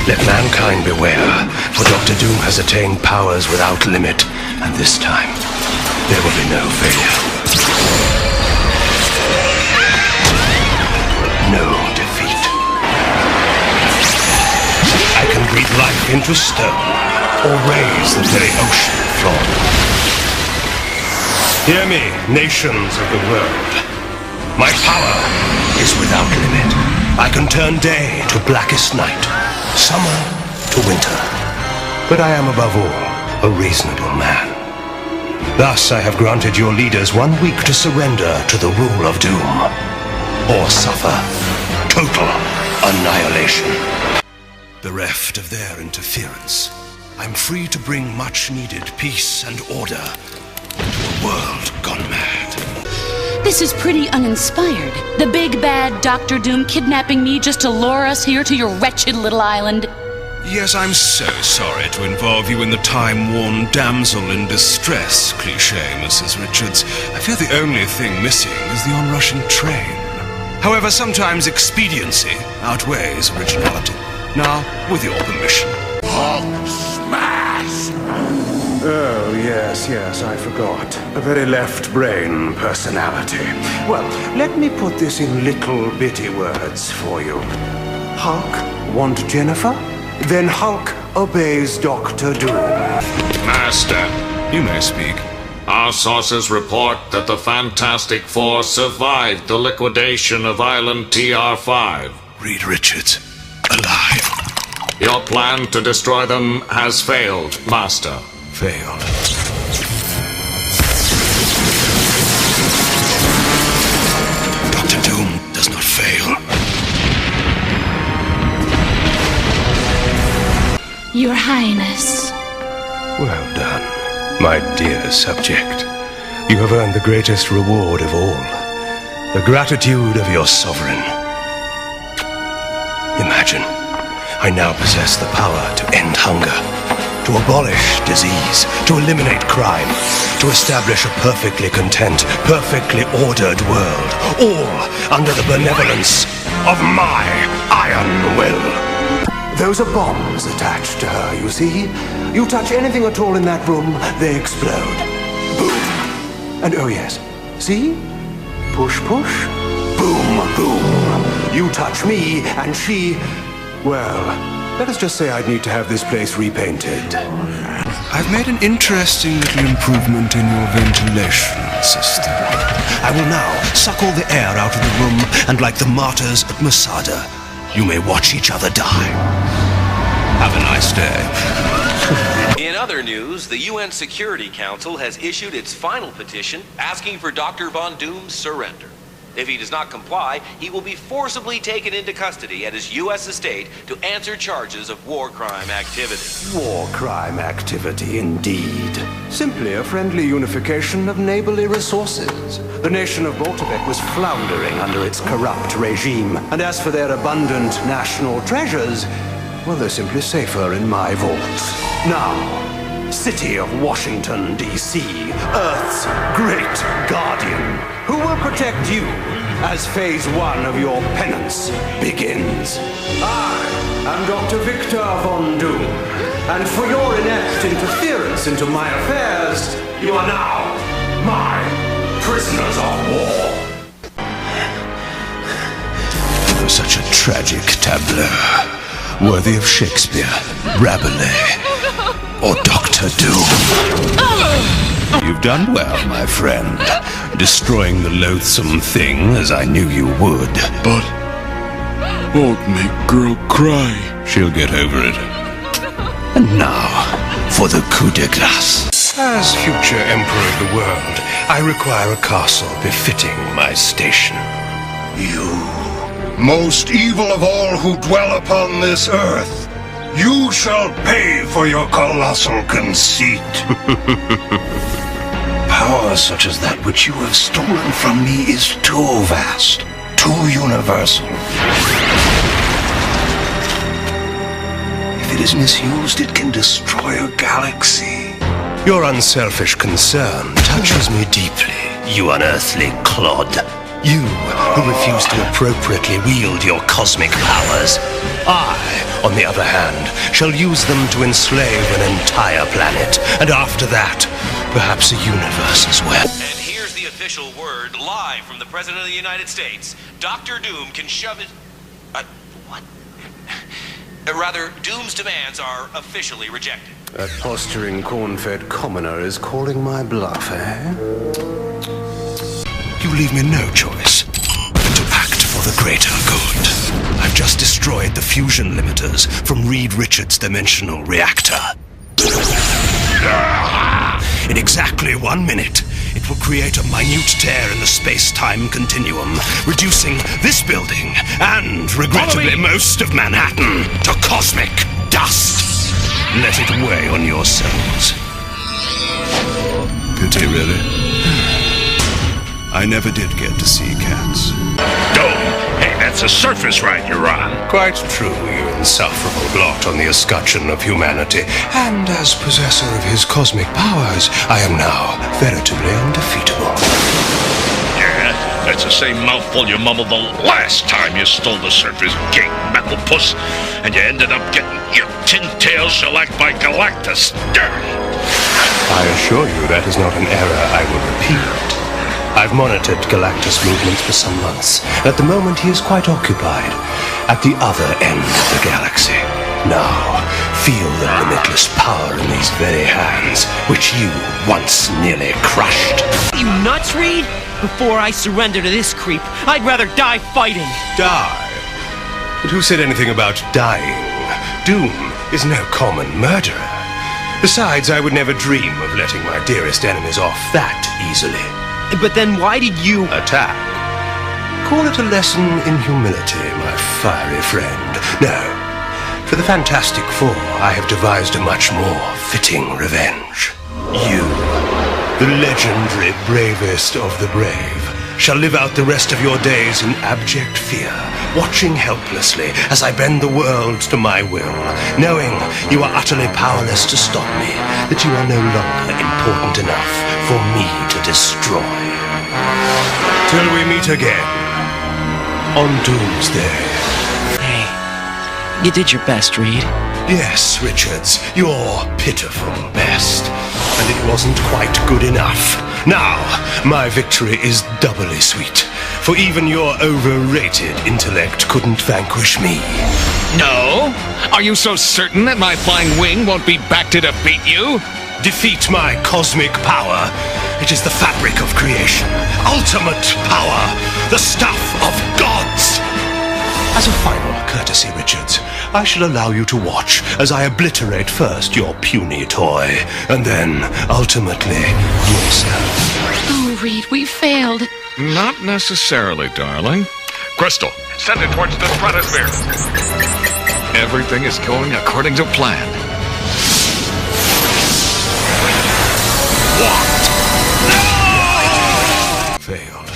Let mankind beware, for Dr. Doom has attained powers without limit, and this time, there will be no failure. No defeat. I can breathe life into stone, or raise the very ocean floor. Hear me, nations of the world. My power is without limit. I can turn day to blackest night, summer to winter. But I am above all a reasonable man. Thus I have granted your leaders 1 week to surrender to the rule of doom, or suffer total annihilation. Bereft of their interference, I'm free to bring much-needed peace and order to a world gone mad. This is pretty uninspired. The big bad Dr. Doom kidnapping me just to lure us here to your wretched little island. Yes, I'm so sorry to involve you in the time-worn damsel in distress cliché, Mrs. Richards. I fear the only thing missing is the onrushing train. However, sometimes expediency outweighs originality. Now, with your permission. Hulk smash! Oh, yes, I forgot. A very left-brain personality. Well, let me put this in little bitty words for you. Hulk want Jennifer? Then Hulk obeys Dr. Doom. Master, You may speak. our sources report that the Fantastic Four survived the liquidation of Island TR-5. Reed Richards, alive. Your plan to destroy them has failed, Master. Failed. Dr. Doom does not fail. Your Highness. Well done, my dear subject. You have earned the greatest reward of all, the gratitude of your sovereign. Imagine, I now possess the power to end hunger, to abolish disease, to eliminate crime, to establish a perfectly content, perfectly ordered world, all under the benevolence of my iron will. Those are bombs attached to her, you see? You touch anything at all in that room, they explode. Boom. And oh yes, see? Push, push, boom, boom. You touch me, and she... Well, let us just say I'd need to have this place repainted. I've made an interesting little improvement in your ventilation system. I will now suck all the air out of the room, and like the martyrs at Masada, you may watch each other die. Have a nice day. In other news, the UN Security Council has issued its final petition asking for Dr. Von Doom's surrender. If he does not comply, he will be forcibly taken into custody at his U.S. estate to answer charges of war crime activity. War crime activity, indeed. Simply a friendly unification of neighborly resources. The nation of Boltevec was floundering under its corrupt regime, and as for their abundant national treasures, well, they're simply safer in my vaults. Now, City of Washington, D.C., Earth's great guardian, who will protect you as phase 1 of your penance begins. I am Dr. Victor Von Doom, and for your inept interference into my affairs, you are now my prisoners of war. Such a tragic tableau, worthy of Shakespeare, Rabelais, or Dr. Doom. You've done well, my friend, destroying the loathsome thing as I knew you would. But won't make girl cry. She'll get over it. And now, for the coup de grace. As future Emperor of the world, I require a castle befitting my station. You, most evil of all who dwell upon this earth, you shall pay for your colossal conceit. Power such as that which you have stolen from me is too vast, too universal. If it is misused, it can destroy a galaxy. Your unselfish concern touches me deeply, you unearthly clod. You, who refuse to appropriately wield your cosmic powers. I, on the other hand, shall use them to enslave an entire planet, and after that, perhaps a universe as well. And here's the official word, live from the President of the United States. Dr. Doom can shove it... what? Rather, Doom's demands are officially rejected. That posturing corn-fed commoner is calling my bluff, eh? You leave me no choice but to act for the greater good. I've just destroyed the fusion limiters from Reed Richards' dimensional reactor. In exactly 1 minute, it will create a minute tear in the space-time continuum, reducing this building, and regrettably most of Manhattan, to cosmic dust. Let it weigh on your souls. Pity, really? I never did get to see cats. Dome, hey, that's a surface ride you're on. Quite true, you insufferable blot on the escutcheon of humanity. And as possessor of his cosmic powers, I am now veritably undefeatable. Yeah, that's the same mouthful you mumbled the last time you stole the surface gate, metal puss, and you ended up getting your tin tail shellacked by Galactus. I assure you that is not an error I will repeat. I've monitored Galactus' movements for some months. At the moment, he is quite occupied at the other end of the galaxy. Now, feel the limitless power in these very hands, which you once nearly crushed. You nuts, Reed? Before I surrender to this creep, I'd rather die fighting. Die? But who said anything about dying? Doom is no common murderer. Besides, I would never dream of letting my dearest enemies off that easily. But then why did you... Attack. Call it a lesson in humility, my fiery friend. No. For the Fantastic Four, I have devised a much more fitting revenge. You, the legendary bravest of the brave, shall live out the rest of your days in abject fear, watching helplessly as I bend the world to my will, knowing you are utterly powerless to stop me, that you are no longer important enough for me to destroy. Till we meet again, on Doomsday. Hey, you did your best, Reed. Yes, Richards, your pitiful best. And it wasn't quite good enough. Now, my victory is doubly sweet, for even your overrated intellect couldn't vanquish me. No? Are you so certain that my flying wing won't be back to defeat you? Defeat my cosmic power. It is the fabric of creation. Ultimate power. The stuff of gods. As a final courtesy, Richards, I shall allow you to watch as I obliterate first your puny toy, and then, ultimately, yourself. Oh, Reed, we failed. Not necessarily, darling. Crystal, send it towards the stratosphere. Everything is going according to plan. Failed.